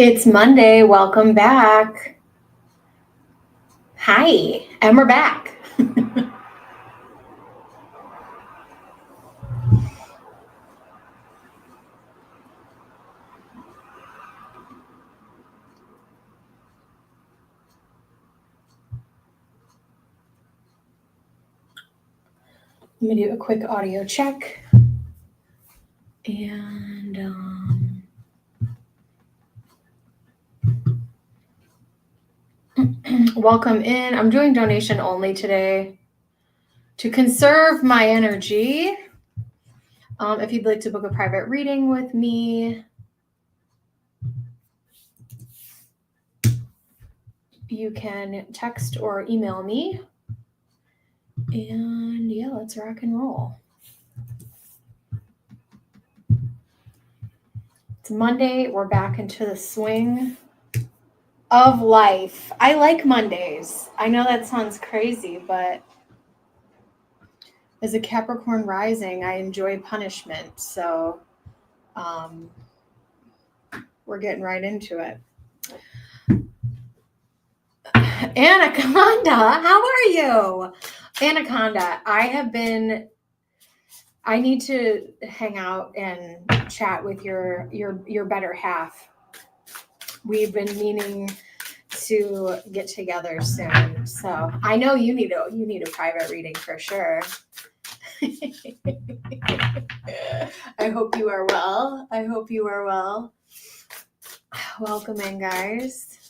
It's Monday. Welcome back. Hi, and we're back. Let me do a quick audio check. And welcome in. I'm doing donation only today to conserve my energy. If you'd like to book a private reading with me, you can text or email me. And yeah, let's rock and roll. It's Monday. We're back into the swing of life. I like Mondays. I know that sounds crazy, but as a Capricorn rising, I enjoy punishment. So we're getting right into it. Anaconda, how are you? Anaconda, I need to hang out and chat with your better half. We've been meaning to get together soon. So I know you need a private reading for sure. I hope you are well. Welcome in, guys.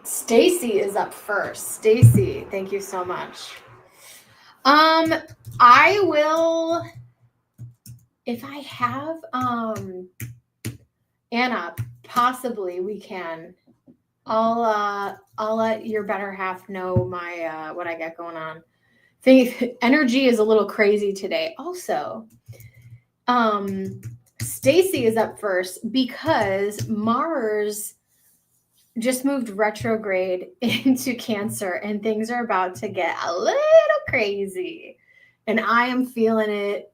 Stacy is up first. Stacy, thank you so much. I will, if I have Anna, possibly we can. I'll let your better half know my what I got going on. Energy is a little crazy today. Also, Stacy is up first because Mars just moved retrograde into Cancer and things are about to get a little crazy. And I am feeling it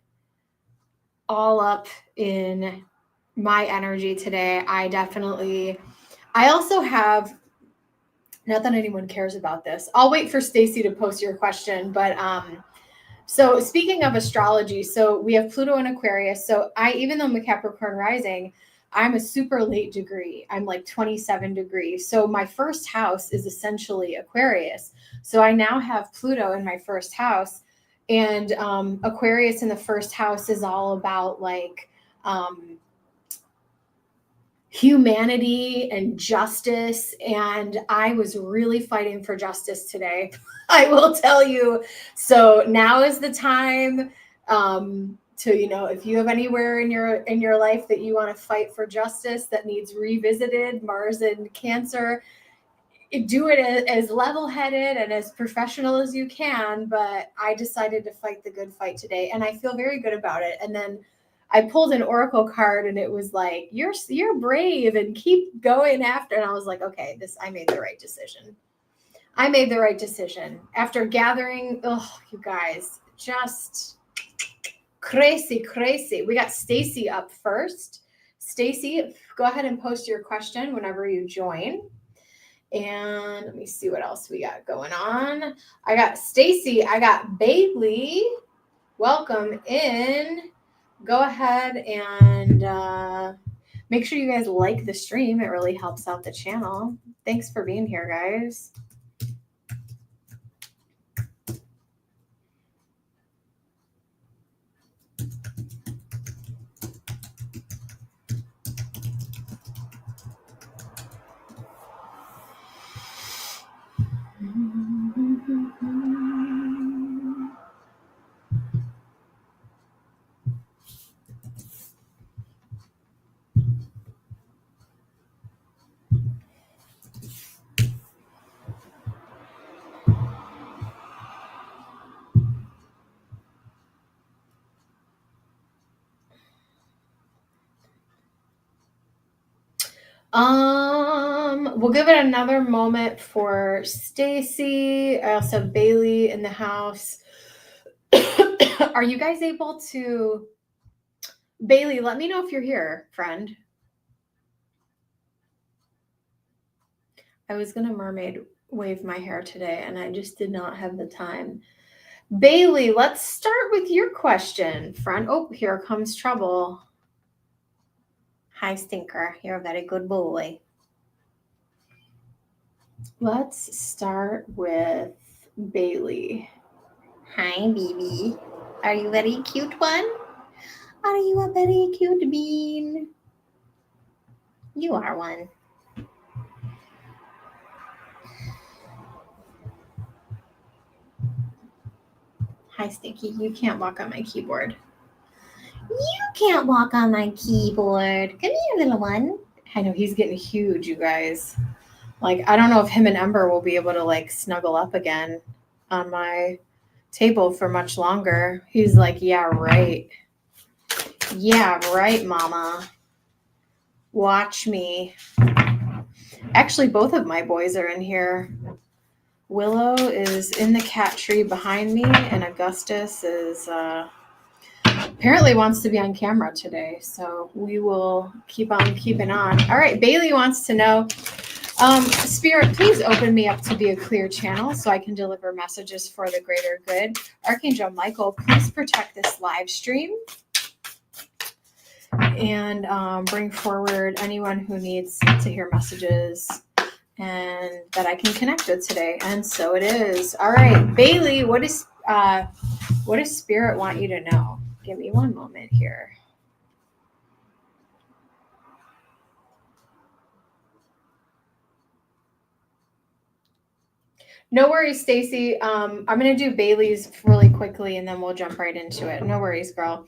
all up in my energy today. I also have, not that anyone cares about this. I'll wait for Stacy to post your question, but so speaking of astrology, so we have Pluto in Aquarius. So even though I'm a Capricorn rising, I'm a super late degree. I'm like 27 degrees. So my first house is essentially Aquarius. So I now have Pluto in my first house. And Aquarius in the first house is all about like humanity and justice. And I was really fighting for justice today. I will tell you. So now is the time to, if you have anywhere in your life that you want to fight for justice that needs revisited, Mars and Cancer, do it as level-headed and as professional as you can. But I decided to fight the good fight today, and I feel very good about it. And then I pulled an oracle card, and it was like, you're brave and keep going after. And I was like, okay, I made the right decision. After gathering. Oh, you guys, just crazy. We got Stacy up first. Stacy, go ahead and post your question whenever you join. And let me see what else we got going on. I got Stacy. I got Bailey. Welcome in. Go ahead and make sure you guys like the stream. It really helps out the channel. Thanks for being here, guys. We'll give it another moment for Stacy. I also have Bailey in the house. Are you guys able to... Bailey, let me know if you're here, friend. I was going to mermaid wave my hair today, and I just did not have the time. Bailey, let's start with your question, friend. Oh, here comes trouble. Hi, Stinker. You're a very good boy. Let's start with Bailey. Hi, baby. Are you a very cute one? Are you a very cute bean? You are one. Hi, Stinky. You can't walk on my keyboard. You can't walk on my keyboard. Come here, little one. I know he's getting huge, you guys. Like, I don't know if him and Ember will be able to, like, snuggle up again on my table for much longer. He's like, yeah, right. Yeah, right, mama. Watch me. Actually, both of my boys are in here. Willow is in the cat tree behind me, and Augustus is apparently wants to be on camera today. So we will keep on keeping on. All right, Bailey wants to know, Spirit, please open me up to be a clear channel so I can deliver messages for the greater good. Archangel Michael, please protect this live stream and bring forward anyone who needs to hear messages and that I can connect with today. And so it is. All right, Bailey, what does Spirit want you to know? Give me one moment here. No worries, Stacy. I'm going to do Bailey's really quickly and then we'll jump right into it. No worries, girl.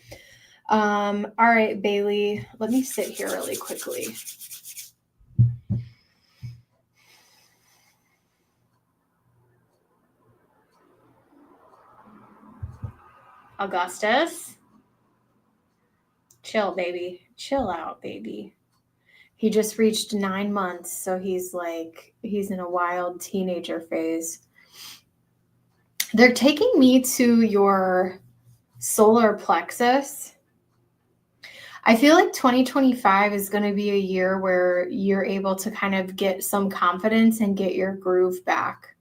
All right, Bailey, let me sit here really quickly. Augustus, chill, baby. Chill out, baby. He just reached 9 months, so he's in a wild teenager phase. They're taking me to your solar plexus. I feel like 2025 is going to be a year where you're able to kind of get some confidence and get your groove back.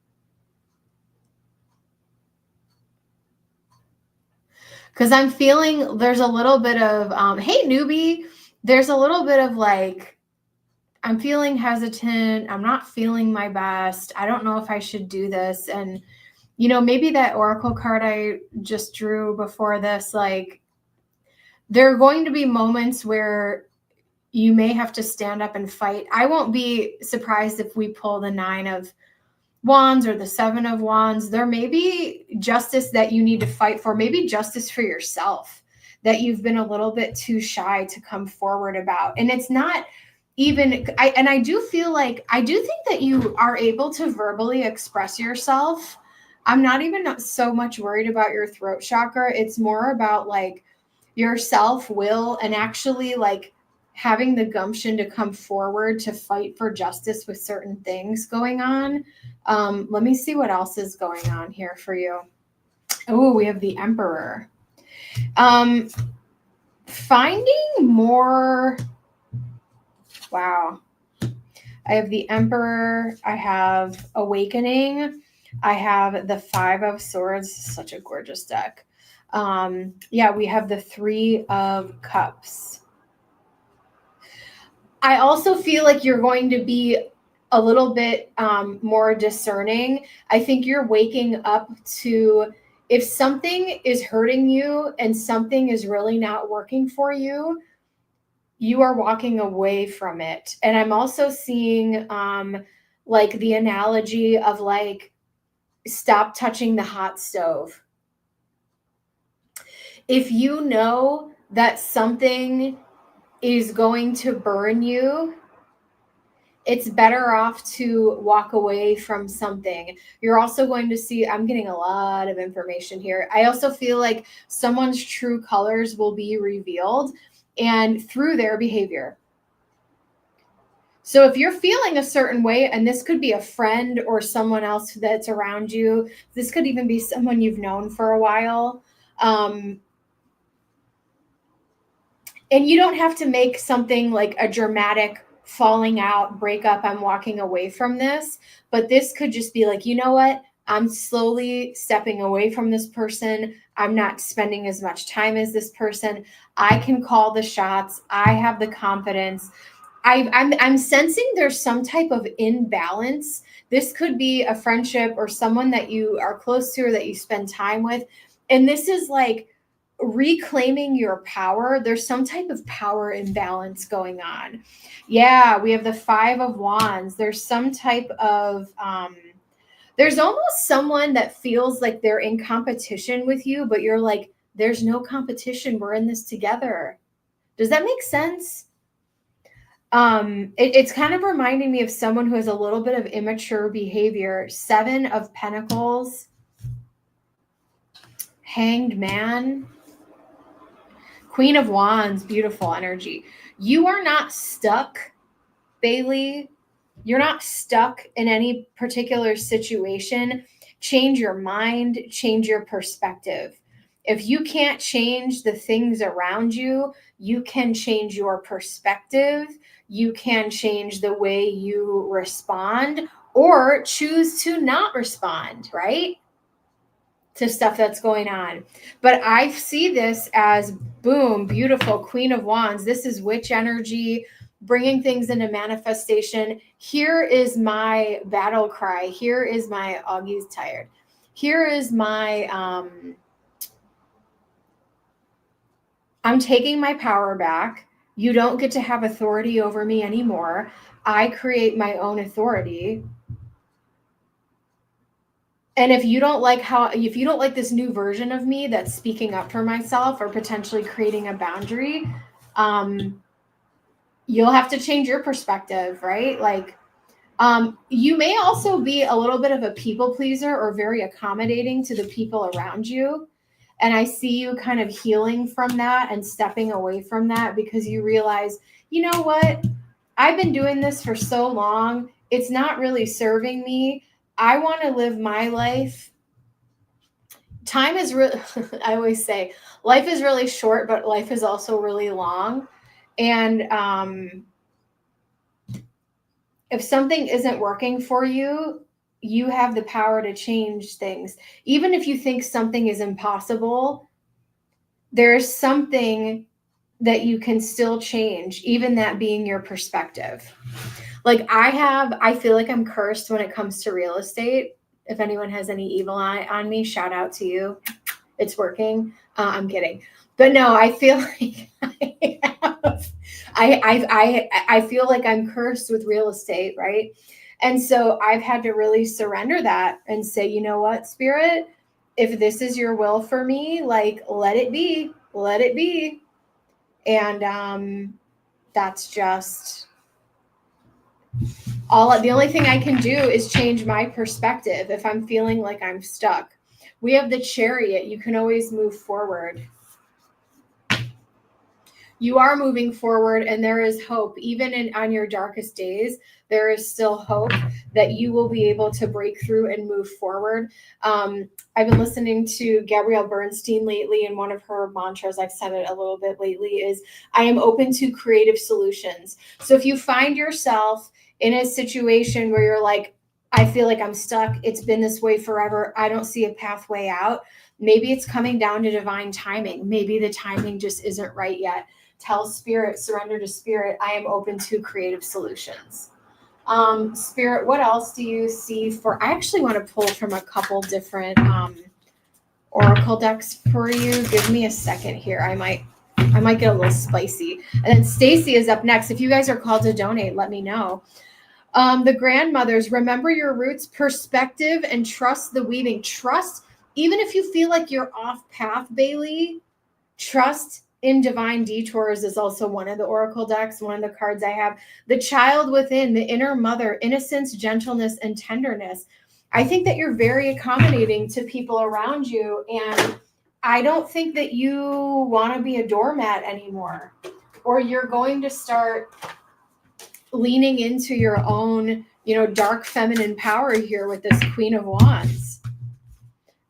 Because I'm feeling there's a little bit of, hey, newbie, there's a little bit of like, I'm feeling hesitant. I'm not feeling my best. I don't know if I should do this. And, you know, maybe that oracle card I just drew before this, like, there are going to be moments where you may have to stand up and fight. I won't be surprised if we pull the 9 of Wands or the 7 of Wands. There may be justice that you need to fight for, maybe justice for yourself that you've been a little bit too shy to come forward about. And it's not even, I do feel like, I do think that you are able to verbally express yourself. I'm not even so much worried about your throat chakra. It's more about like your self-will and actually like having the gumption to come forward to fight for justice with certain things going on. Let me see what else is going on here for you. Oh, we have the Emperor. Finding more. Wow. I have the Emperor. I have Awakening. I have the 5 of Swords. Such a gorgeous deck. Yeah, we have the 3 of Cups. I also feel like you're going to be a little bit more discerning. I think you're waking up to, if something is hurting you and something is really not working for you, you are walking away from it. And I'm also seeing like the analogy of like, stop touching the hot stove. If you know that something is going to burn you, it's better off to walk away from something. You're also going to see, I'm getting a lot of information here. I also feel like someone's true colors will be revealed and through their behavior. So if you're feeling a certain way, and this could be a friend or someone else that's around you, this could even be someone you've known for a while. And you don't have to make something like a dramatic falling out, breakup, I'm walking away from this. But this could just be like, you know what? I'm slowly stepping away from this person. I'm not spending as much time as this person. I can call the shots. I have the confidence. I'm sensing there's some type of imbalance. This could be a friendship or someone that you are close to or that you spend time with. And this is like reclaiming your power. There's some type of power imbalance going on. Yeah, we have the 5 of Wands. There's some type of there's almost someone that feels like they're in competition with you, but you're like, there's no competition. We're in this together. Does that make sense? It's kind of reminding me of someone who has a little bit of immature behavior. 7 of Pentacles, Hanged Man, Queen of Wands, beautiful energy. You are not stuck, Bailey. You're not stuck in any particular situation. Change your mind, change your perspective. If you can't change the things around you, you can change your perspective. You can change the way you respond or choose to not respond, right? To stuff that's going on. But I see this as boom, beautiful Queen of Wands. This is witch energy, bringing things into manifestation. Here is my battle cry. Here is my Augie's tired. Here is my I'm taking my power back. You don't get to have authority over me anymore. I create my own authority. And if you don't like this new version of me that's speaking up for myself or potentially creating a boundary, you'll have to change your perspective, right? Like, you may also be a little bit of a people pleaser or very accommodating to the people around you. And I see you kind of healing from that and stepping away from that because you realize, you know what? I've been doing this for so long. It's not really serving me. I want to live my life. Time is really, I always say, life is really short, but life is also really long. And if something isn't working for you, you have the power to change things. Even if you think something is impossible, there's something that you can still change, even that being your perspective. Like I feel like I'm cursed when it comes to real estate. If anyone has any evil eye on me, shout out to you. It's working. I'm kidding. But no, I feel like I feel like I'm cursed with real estate, right? And so I've had to really surrender that and say, you know what, Spirit, if this is your will for me, like let it be. And that's just the only thing I can do is change my perspective if I'm feeling like I'm stuck. We have the Chariot. You can always move forward. You are moving forward, and there is hope. Even on your darkest days, there is still hope that you will be able to break through and move forward. I've been listening to Gabrielle Bernstein lately, and one of her mantras, I've said it a little bit lately, is I am open to creative solutions. So if you find yourself in a situation where you're like, I feel like I'm stuck, it's been this way forever, I don't see a pathway out, maybe it's coming down to divine timing. Maybe the timing just isn't right yet. Tell Spirit, surrender to Spirit, I am open to creative solutions. Spirit, what else do you see for, I actually want to pull from a couple different oracle decks for you. Give me a second here. I might get a little spicy. And then Stacy is up next. If you guys are called to donate, let me know. The grandmothers, remember your roots, perspective, and trust the weaving. Trust, even if you feel like you're off path, Bailey, trust in divine detours is also one of the oracle decks, one of the cards I have. The child within, the inner mother, innocence, gentleness, and tenderness. I think that you're very accommodating to people around you, and I don't think that you want to be a doormat anymore, or you're going to start leaning into your own, dark feminine power here with this Queen of Wands.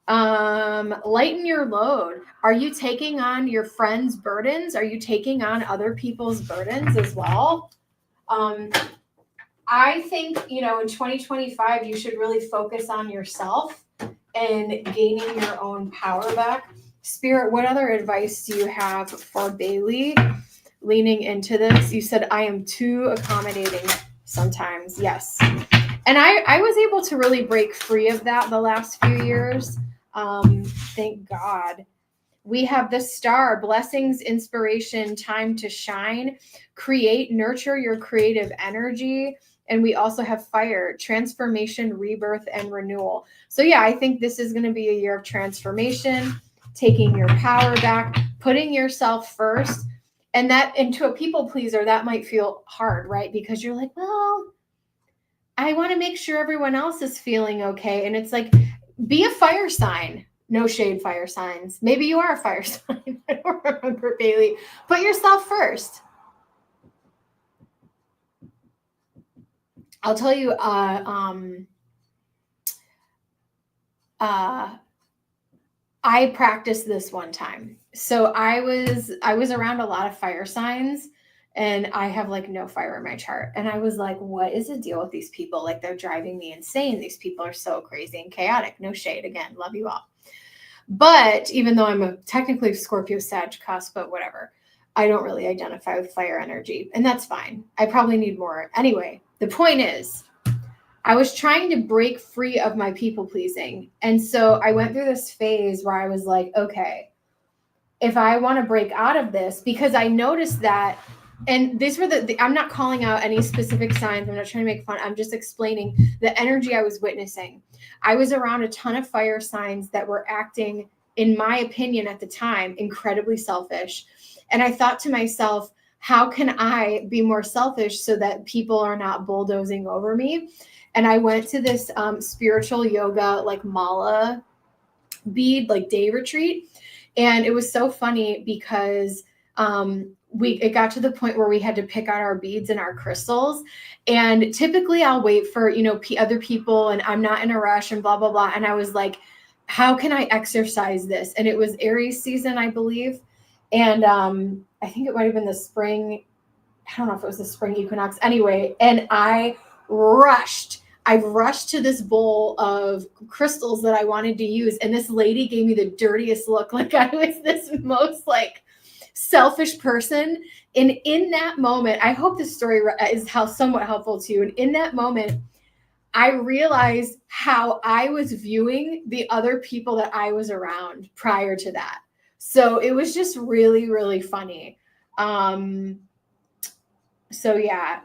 Lighten your load. Are you taking on your friends' burdens? Are you taking on other people's burdens as well? I think, in 2025, you should really focus on yourself and gaining your own power back. Spirit, what other advice do you have for Bailey leaning into this? You said, I am too accommodating sometimes. Yes. And I was able to really break free of that the last few years. Thank God. We have the star, blessings, inspiration, time to shine, create, nurture your creative energy. And we also have fire, transformation, rebirth, and renewal. So yeah, I think this is going to be a year of transformation, taking your power back, putting yourself first. And to a people pleaser, that might feel hard, right? Because you're like, well, I want to make sure everyone else is feeling okay. And it's like, be a fire sign. No shade, fire signs. Maybe you are a fire sign. I don't remember, Bailey. Put yourself first. I'll tell you, I practiced this one time. So I was around a lot of fire signs, and I have like no fire in my chart. And I was like, what is the deal with these people? Like, they're driving me insane. These people are so crazy and chaotic. No shade. Again, love you all. But even though I'm a technically Scorpio Sag cusp, but whatever, I don't really identify with fire energy, and that's fine. I probably need more. Anyway, the point is, I was trying to break free of my people pleasing. And so I went through this phase where I was like, okay, if I want to break out of this, because I noticed that, and these were I'm not calling out any specific signs. I'm not trying to make fun. I'm just explaining the energy I was witnessing. I was around a ton of fire signs that were acting, in my opinion at the time, incredibly selfish. And I thought to myself, how can I be more selfish so that people are not bulldozing over me? And I went to this spiritual yoga, like mala bead, like day retreat. And it was so funny because it got to the point where we had to pick out our beads and our crystals. And typically I'll wait for, other people, and I'm not in a rush and blah, blah, blah. And I was like, how can I exercise this? And it was Aries season, I believe. And I think it might've been the spring. I don't know if it was the spring equinox. Anyway, and I rushed to this bowl of crystals that I wanted to use. And this lady gave me the dirtiest look. Like I was this most like selfish person. And in that moment, I hope this story is somewhat helpful to you. And in that moment, I realized how I was viewing the other people that I was around prior to that. So it was just really, really funny. So yeah.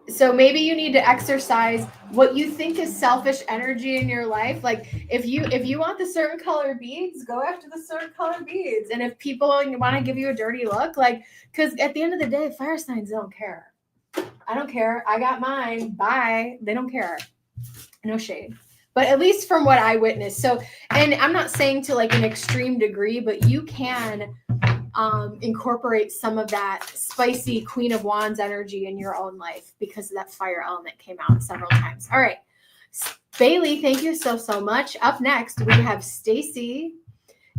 So maybe you need to exercise what you think is selfish energy in your life. Like if you want the certain color beads, go after the certain color beads. And if people want to give you a dirty look, like, because at the end of the day, fire signs don't care. I don't care. I got mine. Bye. They don't care. No shade. But at least from what I witnessed. So, and I'm not saying to like an extreme degree, but you can incorporate some of that spicy Queen of Wands energy in your own life because of that fire element came out several times. All right. Bailey, thank you so much. Up next, we have Stacy.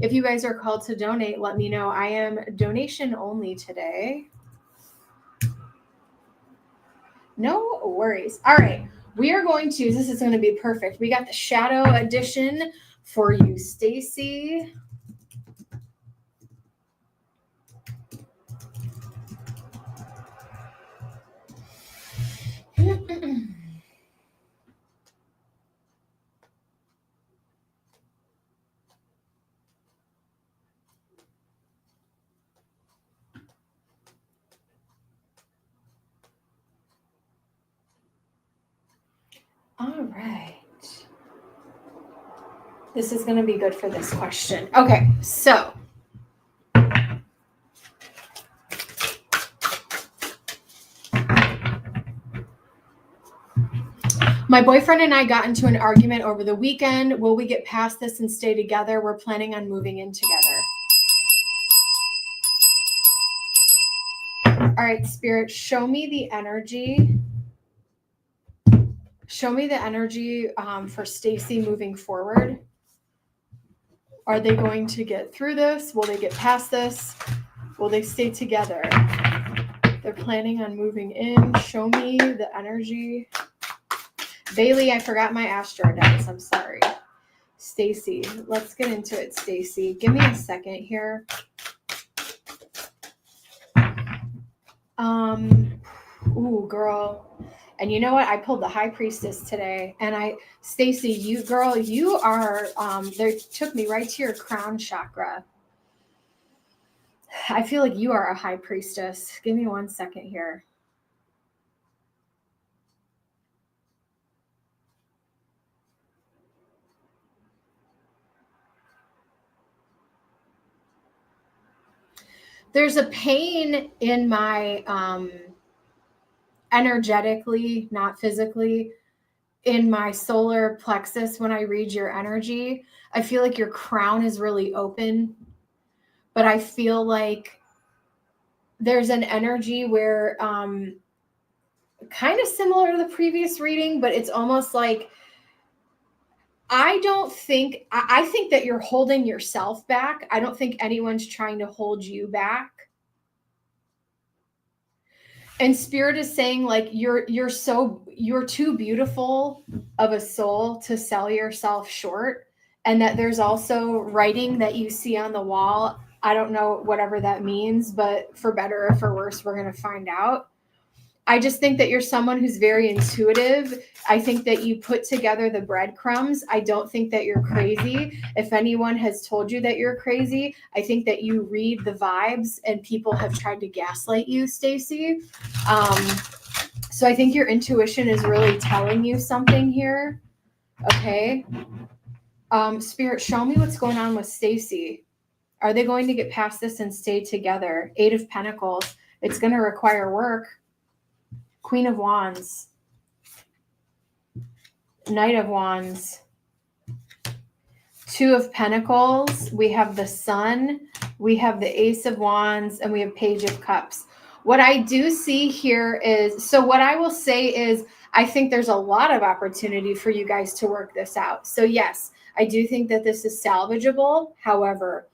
If you guys are called to donate, let me know. I am donation only today. No worries. All right. We are going to, this is going to be perfect. We got the shadow edition for you, Stacy. All right. This is going to be good for this question. Okay, so my boyfriend and I got into an argument over the weekend. Will we get past this and stay together? We're planning on moving in together. All right, Spirit, show me the energy Show me the energy for Stacy moving forward. Are they going to get through this? Will they get past this? Will they stay together? They're planning on moving in. Show me the energy. Bailey, I forgot my Astro dice. I'm sorry. Stacy, let's get into it, Stacy. Give me a second here. Ooh, girl. And you know what? I pulled the High Priestess today. And Stacy, you are, they took me right to your crown chakra. I feel like you are a High Priestess. Give me 1 second here. There's a pain in my, energetically, not physically, in my solar plexus when I read your energy. I feel like your crown is really open, but I feel like there's an energy where kind of similar to the previous reading, but it's almost like I think that you're holding yourself back. I don't think anyone's trying to hold you back. And Spirit is saying like you're too beautiful of a soul to sell yourself short, and that there's also writing that you see on the wall. I don't know whatever that means, but for better or for worse, we're going to find out. I just think that you're someone who's very intuitive. I think that you put together the breadcrumbs. I don't think that you're crazy. If anyone has told you that you're crazy, I think that you read the vibes and people have tried to gaslight you, Stacy. So I think your intuition is really telling you something here. Okay. Spirit, show me what's going on with Stacy. Are they going to get past this and stay together? 8 of Pentacles. It's going to require work. Queen of Wands, Knight of Wands, 2 of Pentacles. We have the Sun, we have the Ace of Wands, and we have Page of Cups. What I do see here is, so what I will say is, I think there's a lot of opportunity for you guys to work this out. So yes, I do think that this is salvageable. However,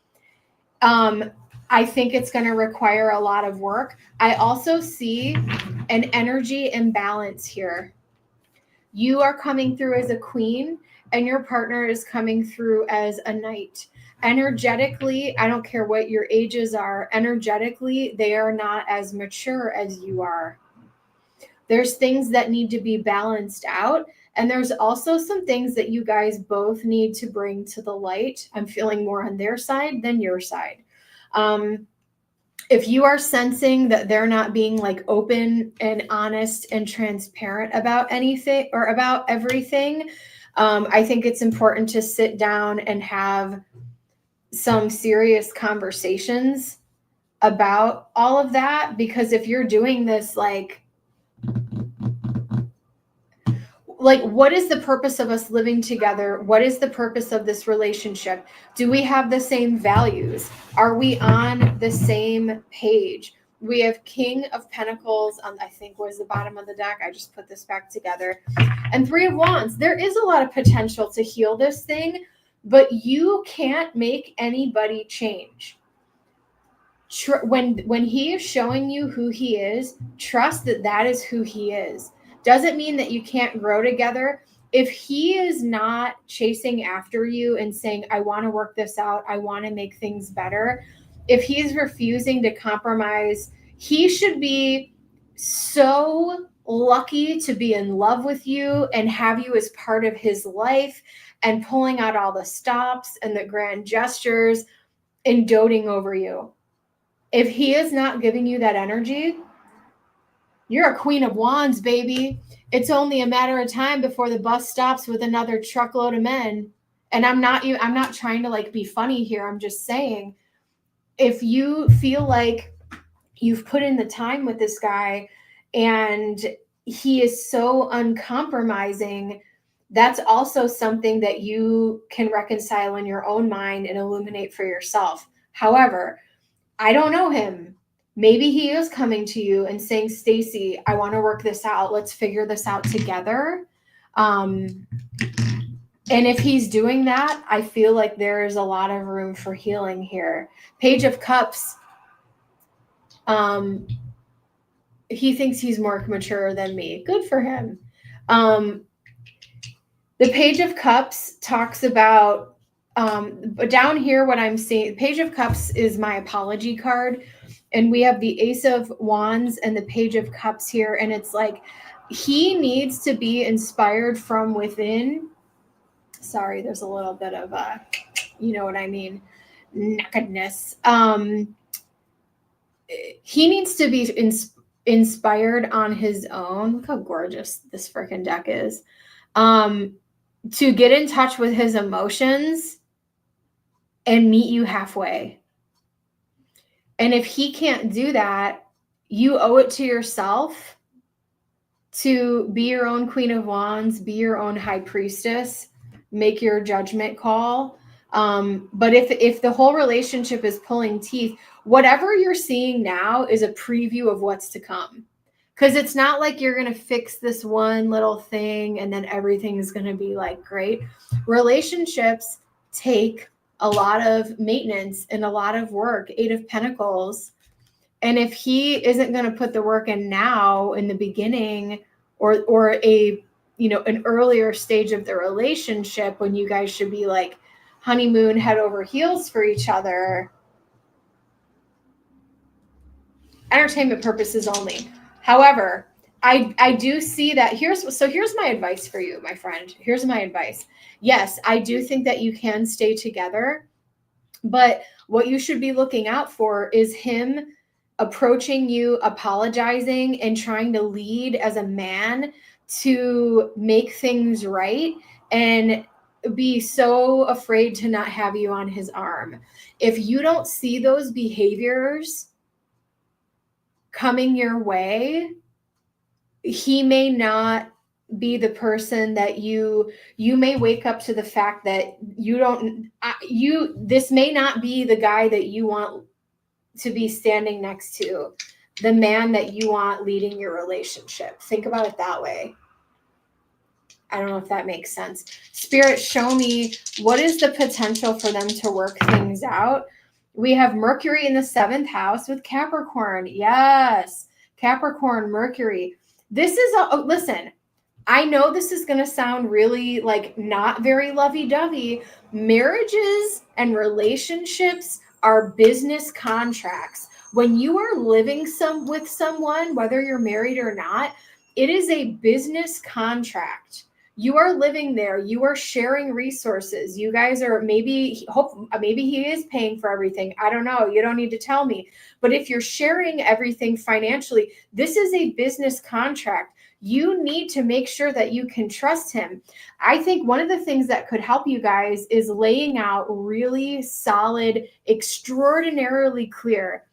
I think it's going to require a lot of work. I also see an energy imbalance here. You are coming through as a queen and your partner is coming through as a knight. Energetically, I don't care what your ages are, energetically, they are not as mature as you are. There's things that need to be balanced out. And there's also some things that you guys both need to bring to the light. I'm feeling more on their side than your side. If you are sensing that they're not being like open and honest and transparent about anything or about everything, I think it's important to sit down and have some serious conversations about all of that. Because if you're doing this, like what is the purpose of us living together? What is the purpose of this relationship? Do we have the same values? Are we on the same page? We have King of Pentacles on, I think, was the bottom of the deck. I just put this back together. And 3 of Wands. There is a lot of potential to heal this thing, but you can't make anybody change. When he is showing you who he is, trust that that is who he is. Doesn't mean that you can't grow together. If he is not chasing after you and saying, I want to work this out, I want to make things better, if he's refusing to compromise, he should be so lucky to be in love with you and have you as part of his life and pulling out all the stops and the grand gestures and doting over you. If he is not giving you that energy, you're a Queen of Wands, baby. It's only a matter of time before the bus stops with another truckload of men. And I'm not trying to like be funny here. I'm just saying, if you feel like you've put in the time with this guy and he is so uncompromising, that's also something that you can reconcile in your own mind and illuminate for yourself. However, I don't know him. Maybe he is coming to you and saying, Stacy, I want to work this out. Let's figure this out together. And if he's doing that, I feel like there is a lot of room for healing here. Page of Cups, he thinks he's more mature than me. Good for him. The Page of Cups talks about, down here, what I'm seeing, Page of Cups is my apology card. And we have the Ace of Wands and the Page of Cups here. And it's like, he needs to be inspired from within. Sorry, there's a little bit of you know what I mean, nakedness. He needs to be inspired on his own. Look how gorgeous this freaking deck is. To get in touch with his emotions and meet you halfway. And if he can't do that, you owe it to yourself to be your own Queen of Wands, be your own High Priestess, make your judgment call. But if the whole relationship is pulling teeth, whatever you're seeing now is a preview of what's to come. Because it's not like you're going to fix this one little thing and then everything is going to be like great. Relationships take a lot of maintenance and a lot of work. 8 of Pentacles. And if he isn't going to put the work in now in the beginning, or a, you know, an earlier stage of the relationship when you guys should be like honeymoon, head over heels for each other, entertainment purposes only. However, I do see that here's my advice for you, my friend. Here's my advice. Yes, I do think that you can stay together, but what you should be looking out for is him approaching you, apologizing, and trying to lead as a man to make things right, and be so afraid to not have you on his arm. If you don't see those behaviors coming your way, he may not be the person that you may wake up to the fact that this may not be the guy that you want to be standing next to, the man that you want leading your relationship. Think about it that way. I don't know if that makes sense. Spirit, show me, what is the potential for them to work things out? We have Mercury in the 7th house with Capricorn. Yes, Capricorn, Mercury. This is, listen, I know this is going to sound really like not very lovey-dovey. Marriages and relationships are business contracts. When you are living with someone, whether you're married or not, it is a business contract. You are living there. You are sharing resources. You guys are maybe he is paying for everything. I don't know. You don't need to tell me. But if you're sharing everything financially, this is a business contract. You need to make sure that you can trust him. I think one of the things that could help you guys is laying out really solid, extraordinarily clear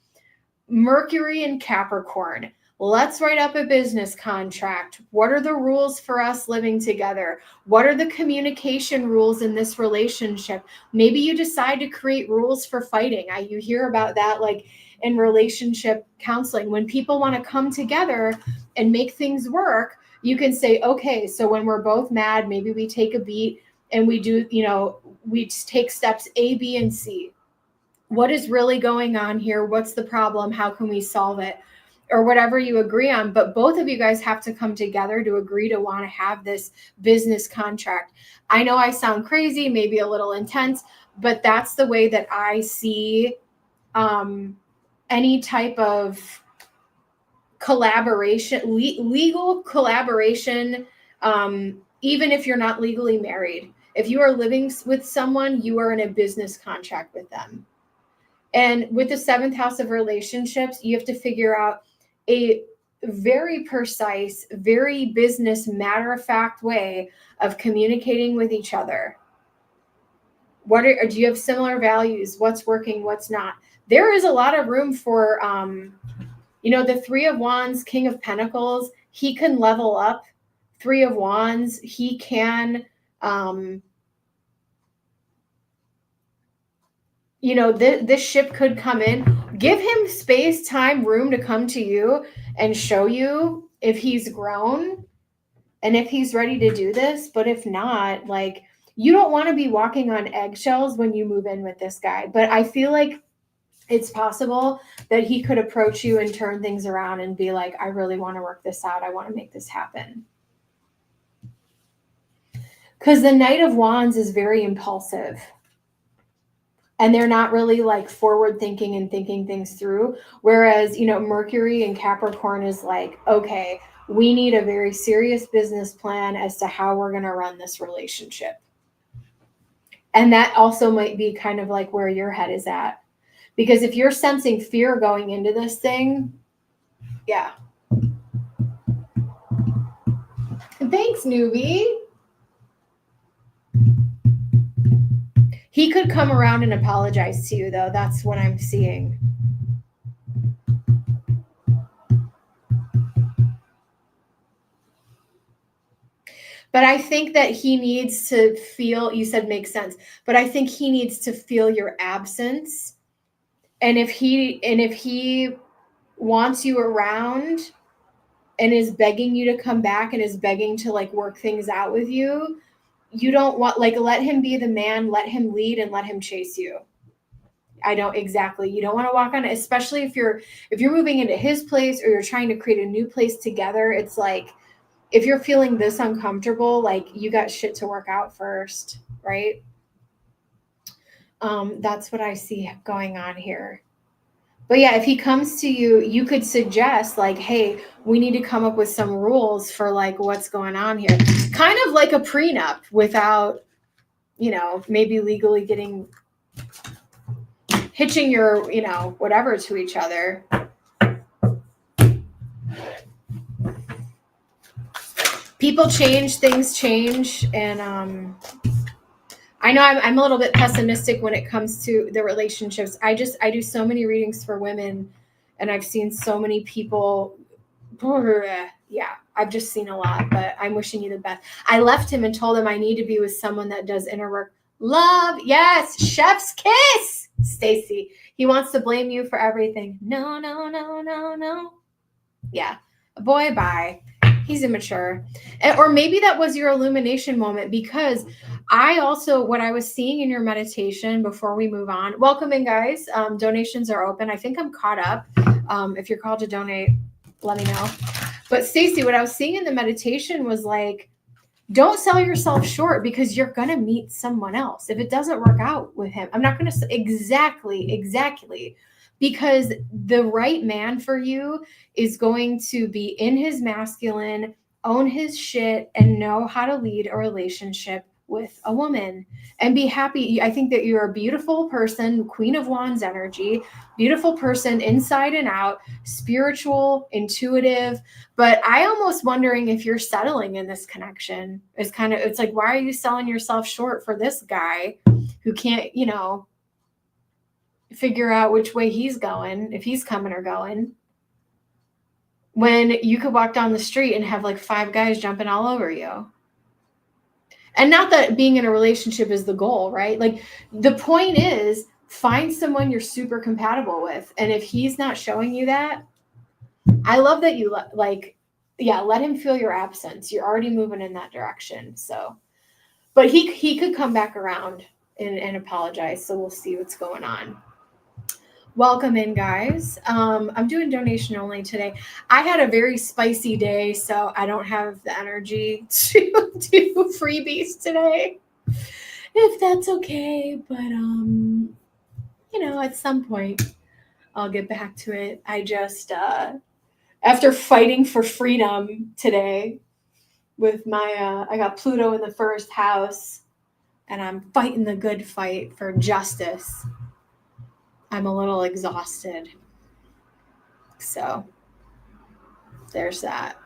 Mercury and Capricorn. Let's write up a business contract. What are the rules for us living together? What are the communication rules in this relationship? Maybe you decide to create rules for fighting. You hear about that like in relationship counseling. When people want to come together and make things work, you can say, okay, so when we're both mad, maybe we take a beat and we do, we take steps A, B, and C. What is really going on here? What's the problem? How can we solve it? Or whatever you agree on. But both of you guys have to come together to agree to want to have this business contract. I know I sound crazy, maybe a little intense, but that's the way that I see any type of collaboration, legal collaboration, even if you're not legally married. If you are living with someone, you are in a business contract with them. And with the 7th house of relationships, you have to figure out a very precise, very business, matter-of-fact way of communicating with each other. Do you have similar values? What's working, what's not? There is a lot of room for, the 3 of Wands, King of Pentacles, he can level up. 3 of Wands, he can, this ship could come in. Give him space, time, room to come to you and show you if he's grown and if he's ready to do this. But if not, like, you don't want to be walking on eggshells when you move in with this guy. But I feel like it's possible that he could approach you and turn things around and be like, I really want to work this out. I want to make this happen. Because the Knight of Wands is very impulsive. And they're not really like forward thinking and thinking things through. Whereas, you know, Mercury and Capricorn is like, okay, we need a very serious business plan as to how we're going to run this relationship. And that also might be kind of like where your head is at. Because if you're sensing fear going into this thing, yeah. Thanks, newbie. He could come around and apologize to you, though. That's what I'm seeing. But I think that he needs to feel, you said makes sense, but I think he needs to feel your absence. And if he wants you around and is begging you to come back and is begging to like work things out with you, you don't want, like, let him be the man, let him lead, and let him chase you. I don't exactly. You don't want to walk on it, especially if you're moving into his place or you're trying to create a new place together. It's like, if you're feeling this uncomfortable, like, you got shit to work out first, right? That's what I see going on here. But yeah, if he comes to you, you could suggest like, hey, we need to come up with some rules for like what's going on here. Kind of like a prenup without, you know, maybe legally hitching your, you know, whatever to each other. People change, things change. And I know I'm a little bit pessimistic when it comes to the relationships. I do so many readings for women, and I've seen so many people. Yeah, I've just seen a lot, but I'm wishing you the best. I left him and told him I need to be with someone that does inner work. Love, yes, chef's kiss, Stacy. He wants to blame you for everything. No, no, no, no, no. Yeah, boy, bye. He's immature. Or maybe that was your illumination moment, because I also, what I was seeing in your meditation before we move on, welcome in, guys. Donations are open. I think I'm caught up. If you're called to donate, let me know. But Stacey, what I was seeing in the meditation was like, don't sell yourself short, because you're going to meet someone else. If it doesn't work out with him, I'm not going to say exactly, because the right man for you is going to be in his masculine, own his shit, and know how to lead a relationship with a woman and be happy. I think that you're a beautiful person, Queen of Wands energy, beautiful person inside and out, spiritual, intuitive. But I almost wondering if you're settling in this connection. It's like, why are you selling yourself short for this guy who can't, you know, figure out which way he's going, if he's coming or going, when you could walk down the street and have like 5 guys jumping all over you? And not that being in a relationship is the goal, right? Like, the point is, find someone you're super compatible with. And if he's not showing you that, I love that you let him feel your absence. You're already moving in that direction. So, but he could come back around and apologize. So we'll see what's going on. Welcome in, guys. I'm doing donation only today. I had a very spicy day, so I don't have the energy to do freebies today, if that's okay. But you know, at some point I'll get back to it. I just after fighting for freedom today with my I got Pluto in the first house, and I'm fighting the good fight for justice. I'm a little exhausted. So there's that.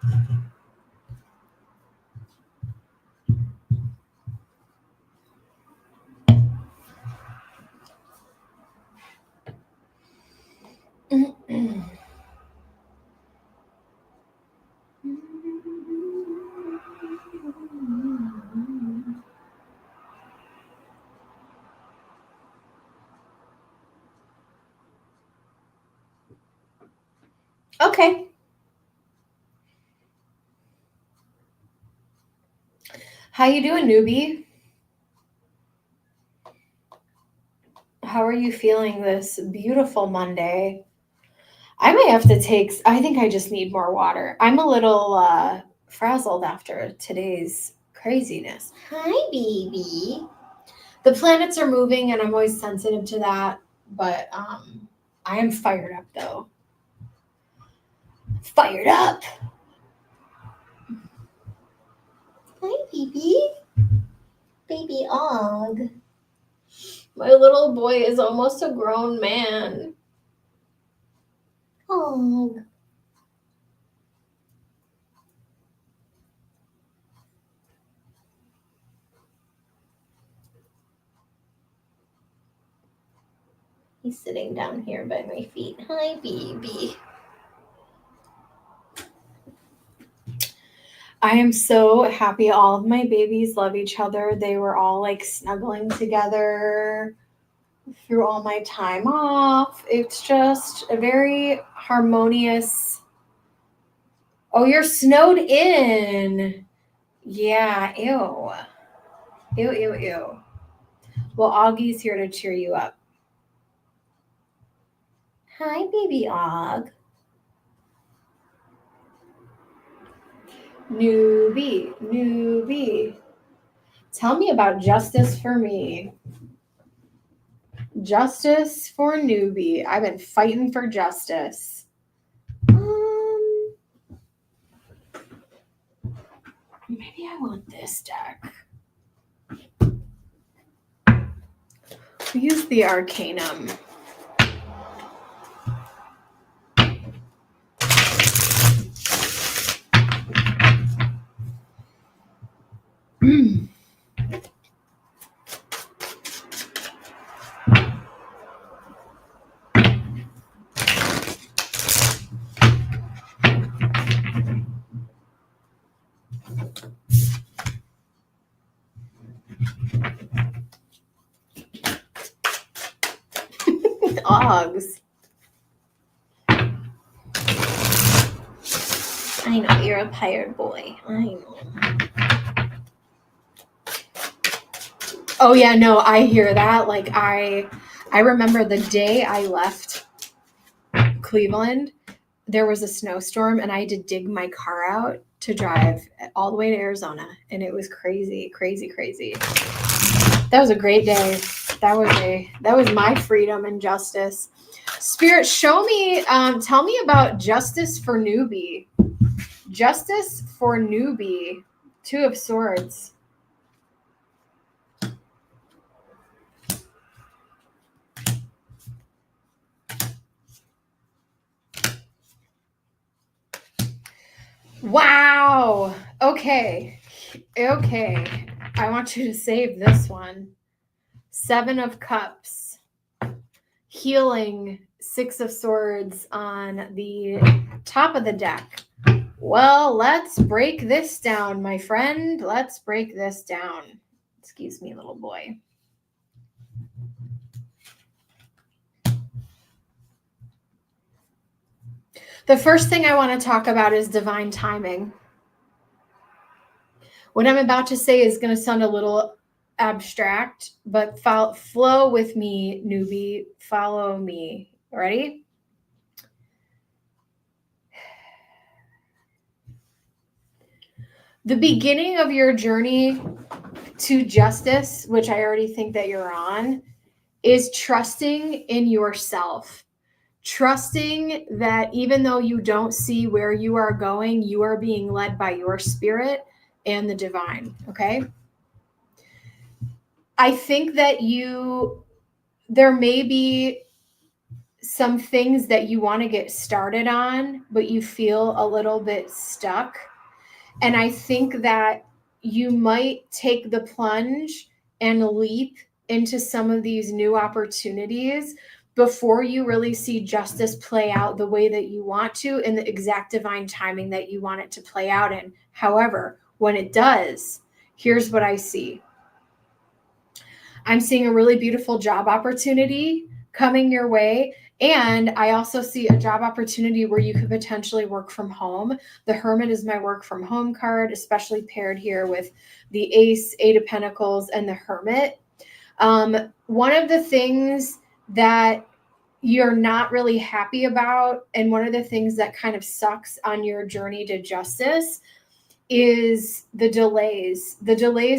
Okay. How you doing, newbie? How are you feeling this beautiful Monday? I may have to I think I just need more water. I'm a little frazzled after today's craziness. Hi, baby. The planets are moving and I'm always sensitive to that, but I am fired up though. Fired up. Hi, baby. Baby Og. My little boy is almost a grown man. Og. He's sitting down here by my feet. Hi, baby. I am so happy all of my babies love each other. They were all like snuggling together through all my time off. It's just a very harmonious. Oh, you're snowed in. Yeah, ew. Ew, ew, ew. Well, Augie's here to cheer you up. Hi, baby Og. Newbie, newbie. Tell me about justice for me. Justice for newbie. I've been fighting for justice. Maybe I want this deck. We use the Arcanum. Ogs. I know, you're a tired boy. I know. Oh yeah, no, I hear that. Like I remember the day I left Cleveland, there was a snowstorm and I had to dig my car out to drive all the way to Arizona, and it was crazy, crazy, crazy. That was a great day. That was my freedom and justice. Spirit, show me, tell me about justice for newbie. Justice for newbie. Two of Swords. Wow. Okay. I want you to save this one. 7 of Cups. Healing. 6 of Swords on the top of the deck. Well, let's break this down, my friend. Let's break this down. Excuse me, little boy. The first thing I want to talk about is divine timing. What I'm about to say is going to sound a little abstract, but flow with me, newbie. Follow me. Ready? The beginning of your journey to justice, which I already think that you're on, is trusting in yourself. Trusting that even though you don't see where you are going, you are being led by your spirit and the divine, okay? I think that there may be some things that you want to get started on, but you feel a little bit stuck. And I think that you might take the plunge and leap into some of these new opportunities before you really see justice play out the way that you want to in the exact divine timing that you want it to play out in. However, when it does, here's what I see. I'm seeing a really beautiful job opportunity coming your way, And I also see a job opportunity where you could potentially work from home. The Hermit is my work from home card, especially paired here with the Ace, Eight of Pentacles, and the Hermit. One of the things that you're not really happy about, and one of the things that kind of sucks on your journey to justice, is the delays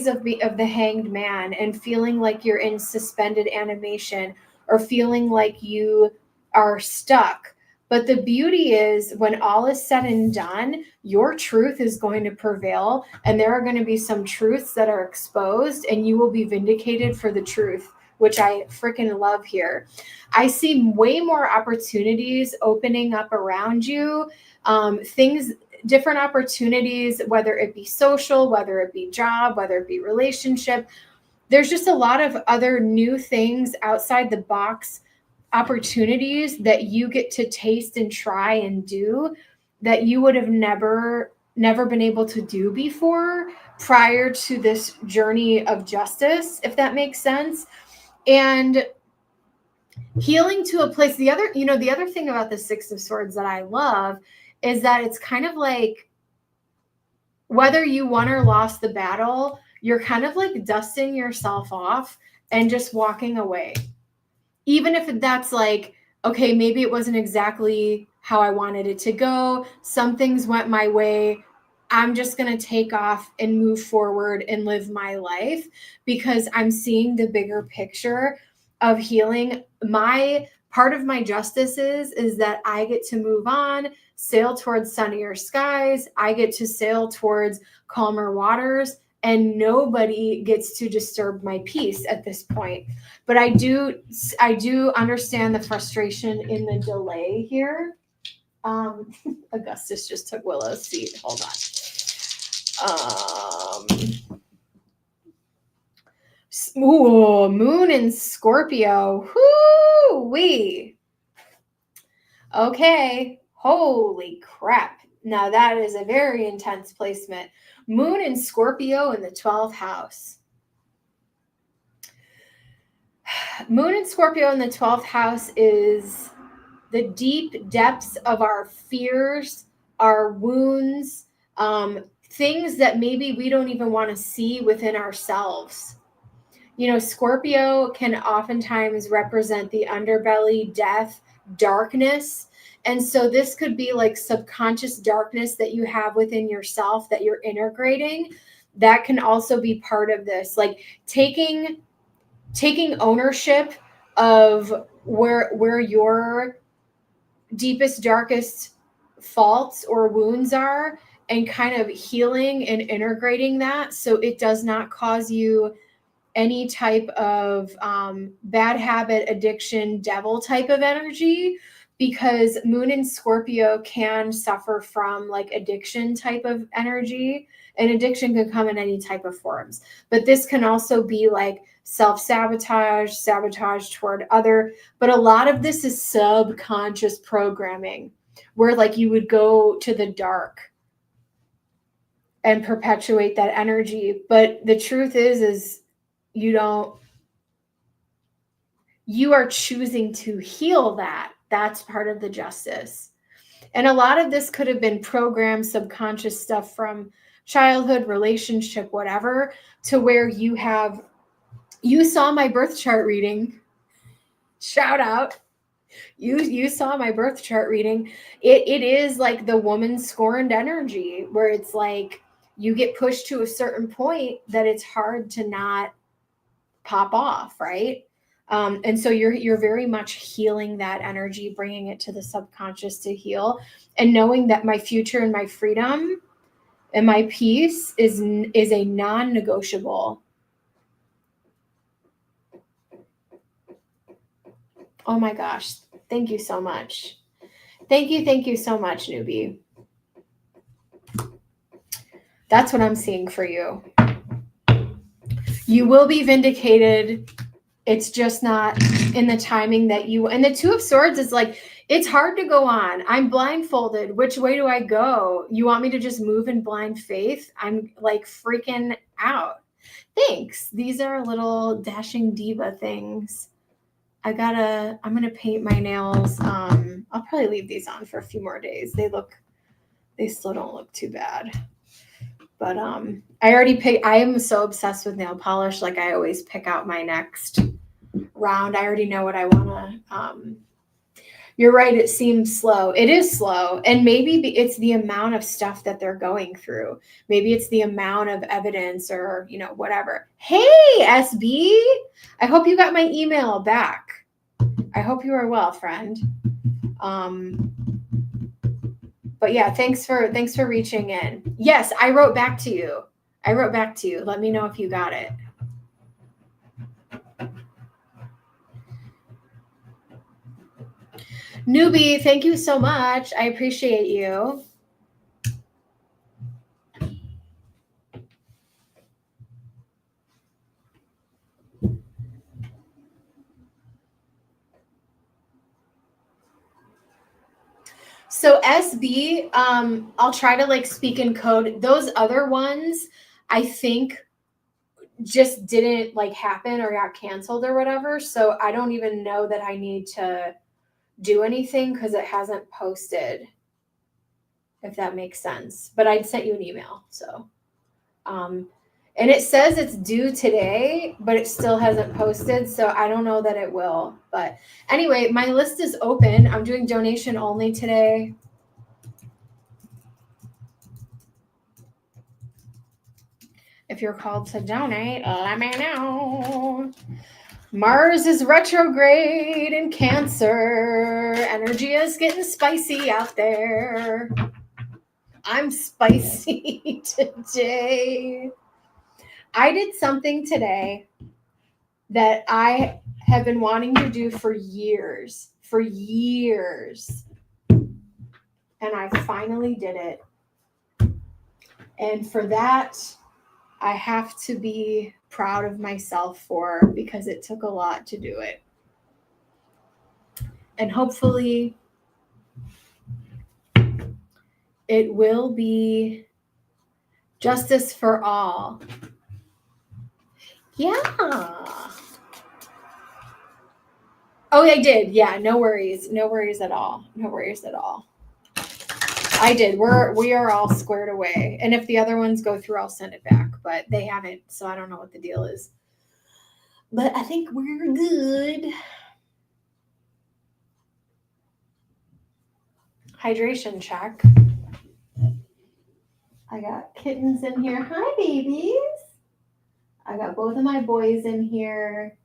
of the Hanged Man, and feeling like you're in suspended animation, or feeling like you are stuck. But the beauty is, when all is said and done, your truth is going to prevail, and there are going to be some truths that are exposed, and you will be vindicated for the truth, which I freaking love here. I see way more opportunities opening up around you, different opportunities, whether it be social, whether it be job, whether it be relationship. There's just a lot of other new things outside the box opportunities that you get to taste and try and do that you would have never been able to do before, prior to this journey of justice, if that makes sense. And healing to a place, the other thing about the Six of Swords that I love is that it's kind of like, whether you won or lost the battle, you're kind of like dusting yourself off and just walking away. Even if that's like, okay, maybe it wasn't exactly how I wanted it to go. Some things went my way. I'm just going to take off and move forward and live my life, because I'm seeing the bigger picture of healing. My part of my justice is that I get to move on, sail towards sunnier skies. I get to sail towards calmer waters, and nobody gets to disturb my peace at this point. But I do understand the frustration in the delay here. Augustus just took Willow's seat. Hold on. Moon in Scorpio. Whoo-wee. Okay. Holy crap. Now that is a very intense placement. Moon in Scorpio in the 12th house. Moon in Scorpio in the 12th house is the deep depths of our fears, our wounds, things that maybe we don't even want to see within ourselves. Scorpio can oftentimes represent the underbelly, death, darkness. And so this could be like subconscious darkness that you have within yourself that you're integrating. That can also be part of this, like taking ownership of where your deepest, darkest faults or wounds are, and kind of healing and integrating that, so it does not cause you any type of bad habit, addiction, devil type of energy, because Moon in Scorpio can suffer from like addiction type of energy, and addiction can come in any type of forms. But this can also be like self-sabotage, sabotage toward other, but a lot of this is subconscious programming, where like you would go to the dark and perpetuate that energy. But the truth is you are choosing to heal that. That's part of the justice. And a lot of this could have been programmed subconscious stuff from childhood, relationship, whatever, to where you saw my birth chart reading. Shout out. You saw my birth chart reading. It is like the woman scorned energy, where it's like you get pushed to a certain point that it's hard to not pop off, right? And so you're very much healing that energy, bringing it to the subconscious to heal, and knowing that my future and my freedom and my peace is a non-negotiable. Oh my gosh. Thank you so much. Thank you so much, newbie. That's what I'm seeing for you. You will be vindicated. It's just not in the timing that you, and the Two of Swords is like, it's hard to go on. I'm blindfolded. Which way do I go? You want me to just move in blind faith? I'm like freaking out. Thanks. These are little dashing diva things. I'm gonna paint my nails. I'll probably leave these on for a few more days. They still don't look too bad. But I am so obsessed with nail polish. Like I always pick out my next round. I already know what I wanna. You're right. It seems slow. It is slow. And maybe it's the amount of stuff that they're going through. Maybe it's the amount of evidence or, whatever. Hey, SB. I hope you got my email back. I hope you are well, friend. But yeah, thanks for reaching in. Yes, I wrote back to you. Let me know if you got it. Newbie, thank you so much. I appreciate you. So SB, I'll try to speak in code. Those other ones, I think just didn't happen or got canceled or whatever. So I don't even know that I need to do anything because it hasn't posted, if that makes sense. But I sent you an email. So, and it says it's due today, but it still hasn't posted. So I don't know that it will. But anyway, my list is open. I'm doing donation only today. If you're called to donate, let me know. Mars is retrograde in Cancer. Energy is getting spicy out there. I'm spicy today. I did something today that I have been wanting to do for years. And I finally did it. And for that, I have to be proud of myself because it took a lot to do it. And hopefully it will be justice for all. Yeah. Oh, I did. Yeah, no worries. No worries at all. I did. We are all squared away. And if the other ones go through, I'll send it back. But they haven't, so I don't know what the deal is. But I think we're good. Hydration check. I got kittens in here. Hi, babies. I got both of my boys in here.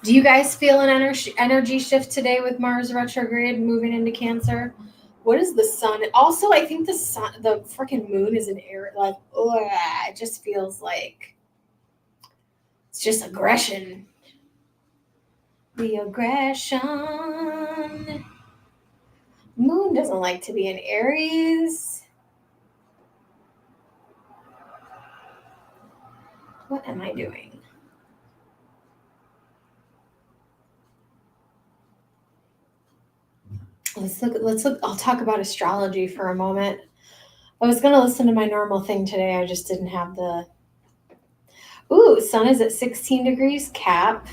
Do you guys feel an energy shift today with Mars retrograde moving into Cancer? What is the sun? Also, I think the freaking moon is an air. It just feels like it's just aggression. The aggression. Moon doesn't like to be in Aries. What am I doing? Let's look. I'll talk about astrology for a moment. I was going to listen to my normal thing today. I just didn't have the. Ooh, sun is at 16 degrees, Cap.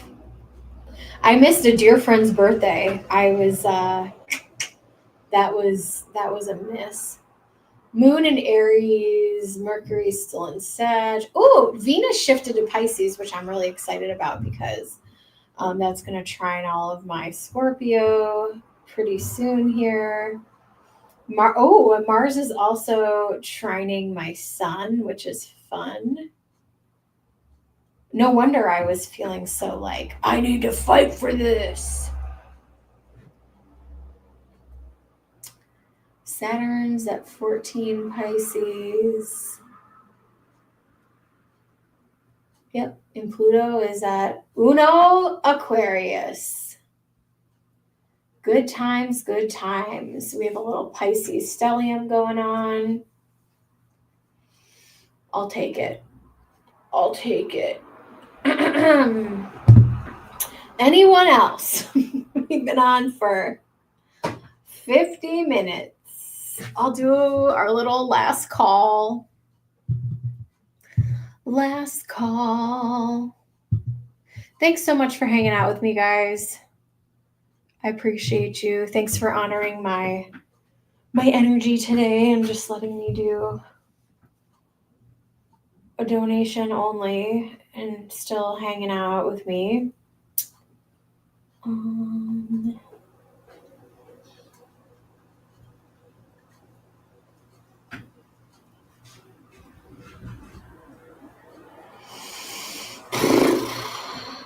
I missed a dear friend's birthday. That was a miss. Moon in Aries, Mercury's still in Sag. Ooh, Venus shifted to Pisces, which I'm really excited about because that's going to trine all of my Scorpio pretty soon here. Mars is also trining my sun, which is fun. No wonder I was feeling so I need to fight for this. Saturn's at 14 Pisces. Yep, and Pluto is at Uno Aquarius. Good times, good times. We have a little Pisces stellium going on. I'll take it. I'll take it. Anyone else? We've been on for 50 minutes. I'll do our little last call. Last call. Thanks so much for hanging out with me, guys. I appreciate you. Thanks for honoring my energy today and just letting me do a donation only and still hanging out with me.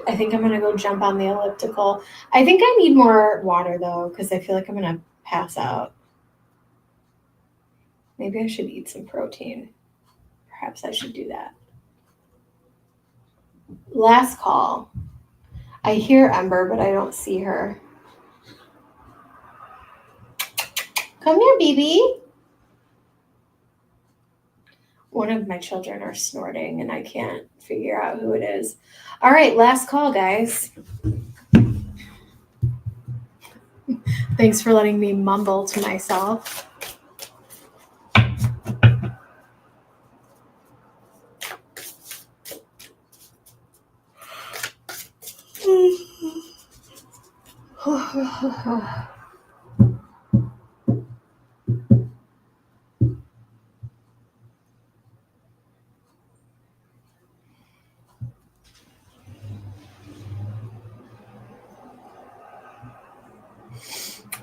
I think I'm going to go jump on the elliptical. I think I need more water, though, because I feel like I'm going to pass out. Maybe I should eat some protein. Perhaps I should do that. Last call. I hear Ember, but I don't see her. Come here, baby. One of my children are snorting, and I can't figure out who it is. All right, last call, guys. Thanks for letting me mumble to myself.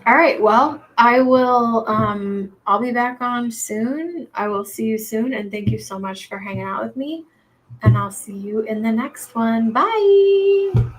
All right, well, I will I'll be back on soon. I will see you soon, and thank you so much for hanging out with me, and I'll see you in the next one. Bye.